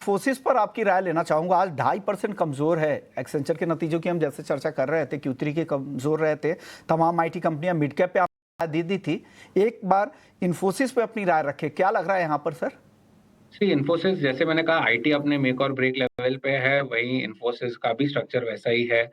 इन्फोसिस पर आपकी राय लेना चाहूंगा। आज 2.5% कमजोर है। एक्सेंचर के नतीजों की हम जैसे चर्चा कर रहे थे, Q3 के कमजोर रहे थे। तमाम आईटी कंपनियां मिड कैप पे आपने दी थी। एक बार इन्फोसिस पे अपनी राय रखें, क्या लग रहा है यहाँ पर सर? इन्फोसिस जैसे मैंने कहा आईटी अपने मेक और ब्रेक लेवल पे है, वहीं इन्फोसिस का भी स्ट्रक्चर वैसा ही है।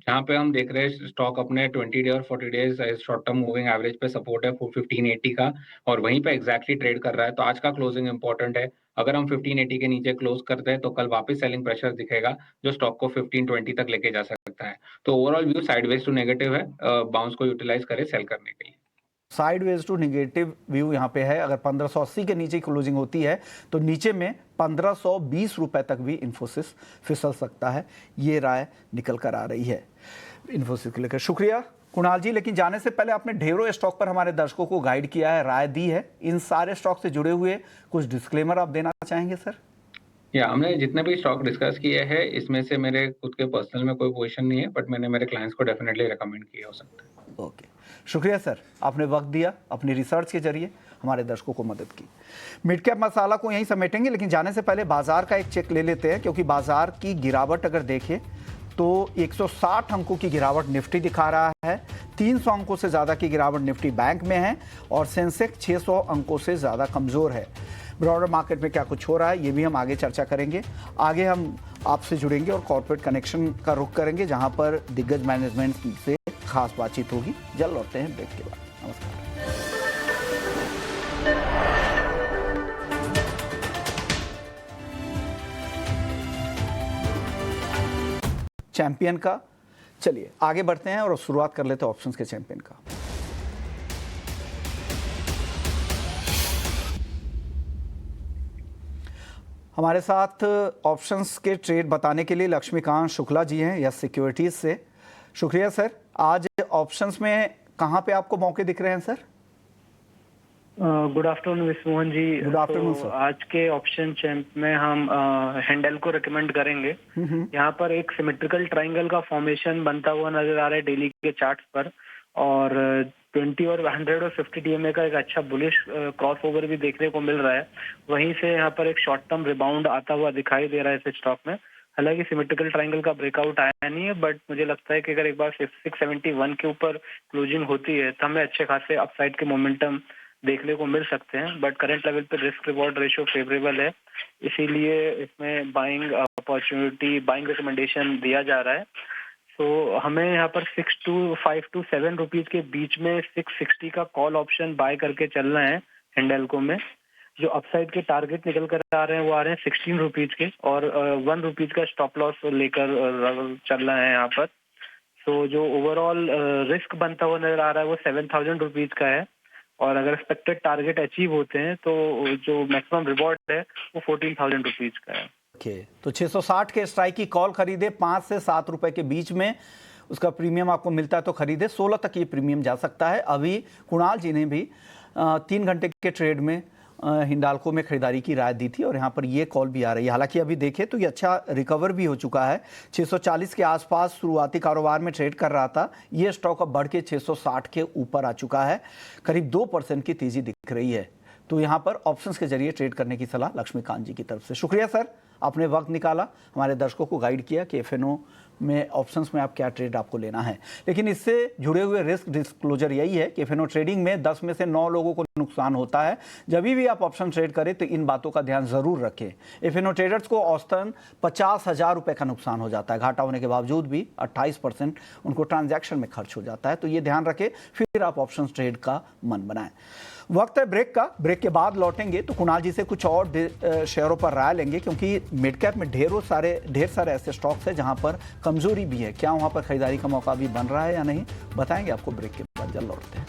जहाँ पे हम देख रहे हैं स्टॉक अपने 20 डे और 40 days short term moving average पे सपोर्ट है 1580 का, और वहीं पे एग्जैक्टली ट्रेड कर रहा है। तो आज का क्लोजिंग इंपॉर्टेंट है। अगर हम 1580 के नीचे क्लोज करते हैं तो कल वापस सेलिंग प्रेशर दिखेगा जो स्टॉक को 1520 तक लेके जा सकता है। तो overall view sideways to negative है, बाउंस को यूटिलाइज करे सेल करने के लिए। साइडवेज टू निगेटिव व्यू यहाँ पे है। अगर 1580 के नीचे क्लोजिंग होती है तो नीचे में 1520 रुपए तक भी इन्फोसिस फिसल सकता है। ये राय निकल कर आ रही है इन्फोसिस को लेकर। शुक्रिया कुणाल जी। लेकिन जाने से पहले आपने ढेरों स्टॉक पर हमारे दर्शकों को गाइड किया है, राय दी है। इन सारे स्टॉक से जुड़े हुए कुछ डिस्क्लेमर आप देना चाहेंगे सर? हमने जितने भी स्टॉक डिस्कस किए हैं इसमें से मेरे खुद के पर्सनल में कोई पोजीशन नहीं है, बट मैंने मेरे क्लाइंट्स को डेफिनेटली रेकमेंड किया हो सकता है। ओके, शुक्रिया सर। आपने वक्त दिया, अपनी रिसर्च के जरिए हमारे दर्शकों को मदद की। मिड कैप मसाला को यहीं समेटेंगे, लेकिन जाने से पहले बाजार का एक चेक ले लेते हैं, क्योंकि बाजार की गिरावट अगर देखें तो 160 अंकों की गिरावट निफ्टी दिखा रहा है। 300 अंकों से ज़्यादा की गिरावट निफ्टी बैंक में है और सेंसेक्स 600 अंकों से ज़्यादा कमज़ोर है। ब्रॉडर मार्केट में क्या कुछ हो रहा है ये भी हम आगे चर्चा करेंगे। आगे हम आपसे जुड़ेंगे और कॉर्पोरेट कनेक्शन का रुख करेंगे, जहां पर दिग्गज मैनेजमेंट से खास बातचीत होगी। जल्द लौटते हैं ब्रेक के बाद। नमस्कार। चैंपियन का, चलिए आगे बढ़ते हैं और शुरुआत कर लेते हैं ऑप्शंस के चैंपियन का। हमारे साथ ऑप्शंस के ट्रेड बताने के लिए लक्ष्मीकांत शुक्ला जी हैं यस सिक्योरिटीज से। शुक्रिया सर। आज ऑप्शंस में कहां पे आपको मौके दिख रहे हैं sir? Good afternoon Vishwamohan ji. Good afternoon sir. आज के ऑप्शन चैंप में हम हैंडल को रिकमेंड करेंगे। यहाँ पर एक सिमेट्रिकल ट्रायंगल का फॉर्मेशन बनता हुआ नजर आ रहा है डेली के चार्ट्स पर, और 20 और 100 और 50 डीएमए का एक अच्छा बुलिश क्रॉस ओवर भी देखने को मिल रहा है। वहीं से यहाँ पर एक शॉर्ट टर्म रिबाउंड आता हुआ दिखाई दे रहा है इस स्टॉक में। हालांकि सिमेट्रिकल ट्रायंगल का ब्रेकआउट आया नहीं है, बट मुझे लगता है कि अगर एक बार 671 के ऊपर क्लोजिंग होती है तो हमें अच्छे खासे अपसाइड के मोमेंटम देखने को मिल सकते हैं। बट करंट लेवल पे रिस्क रिवॉर्ड रेशियो फेवरेबल है, इसीलिए इसमें बाइंग अपॉर्चुनिटी, बाइंग रिकमेंडेशन दिया जा रहा है। तो हमें यहाँ पर 5 to 7 रुपीज के बीच में 660 का कॉल ऑप्शन बाय करके चलना है हिंडल्को में। जो अपसाइड के टारगेट निकल कर आ रहे हैं वो आ रहे हैं 16 रुपीज के, और 1 रुपीज का स्टॉप लॉस लेकर चलना है यहाँ पर। तो जो ओवरऑल रिस्क बनता हुआ नजर आ रहा है वो 7000 रुपीज का है, और अगर एक्सपेक्टेड टारगेट अचीव होते हैं तो जो मैक्सिमम रिवॉर्ड है वो 14,000 रुपीज का है। ओके, तो 660 के स्ट्राइक की कॉल खरीदे, 5 से 7 रुपए के बीच में उसका प्रीमियम आपको मिलता है तो खरीदे। 16 तक ये प्रीमियम जा सकता है। अभी कुणाल जी ने भी 3 घंटे के ट्रेड में हिंडाल्को में खरीदारी की राय दी थी और यहाँ पर ये कॉल भी आ रही है। हालांकि अभी देखें तो ये अच्छा रिकवर भी हो चुका है। 640 के आसपास शुरुआती कारोबार में ट्रेड कर रहा था, ये स्टॉक अब बढ़ के 660 के ऊपर आ चुका है। करीब 2% की तेजी दिख रही है। तो यहाँ पर ऑप्शंस के जरिए ट्रेड करने की सलाह लक्ष्मीकांत जी की तरफ से। शुक्रिया सर, आपने वक्त निकाला, हमारे दर्शकों को गाइड किया कि एफएनओ में ऑप्शंस में आप क्या ट्रेड आपको लेना है। लेकिन इससे जुड़े हुए रिस्क डिस्क्लोजर यही है कि एफएनओ ट्रेडिंग में 10 में से 9 लोगों को नुकसान होता है। जब भी आप ऑप्शन ट्रेड करें तो इन बातों का ध्यान जरूर रखें। एफएनओ ट्रेडर्स को औसतन 50,000 रुपए का नुकसान हो जाता है। घाटा होने के बावजूद भी 28% उनको ट्रांजैक्शन में खर्च हो जाता है। तो ये ध्यान रखें, फिर आप ऑप्शन ट्रेड का मन बनाएं। वक्त है ब्रेक का। ब्रेक के बाद लौटेंगे तो कुणाल जी से कुछ और शेयरों पर राय लेंगे, क्योंकि मिड कैप में ढेर सारे ऐसे स्टॉक्स हैं जहां पर कमजोरी भी है। क्या वहां पर खरीदारी का मौका भी बन रहा है या नहीं, बताएंगे आपको ब्रेक के बाद। जल्द लौटते हैं।